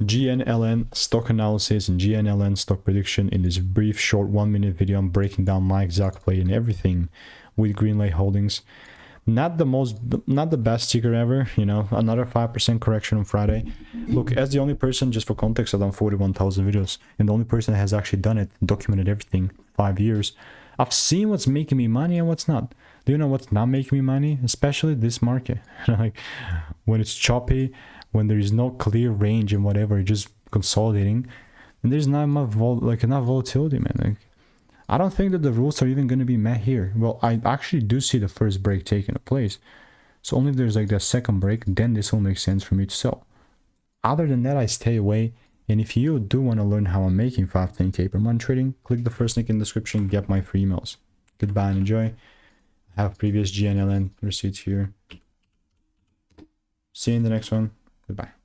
GNLN stock analysis and GNLN stock prediction. In this brief, short 1-minute video, I'm breaking down my exact play and everything with Greenlane Holdings. Not the best ticker ever, you know, another 5% correction on Friday. Look, as the only person, just for context, I've done 41,000 videos, and the only person that has actually done it, documented everything, 5 years. I've seen what's making me money and what's not. Do you know what's not making me money? Especially this market. Like when it's choppy, when there is no clear range and whatever, just consolidating, and there's not enough enough volatility, man. Like, I don't think that the rules are even going to be met here. Well, I actually do see the first break taking place. So only if there's like the second break, then this will make sense for me to sell. Other than that, I stay away. And if you do want to learn how I'm making 5-10K per month trading, click the first link in the description, get my free emails. Goodbye and enjoy. I have previous GNLN receipts here. See you in the next one. Goodbye.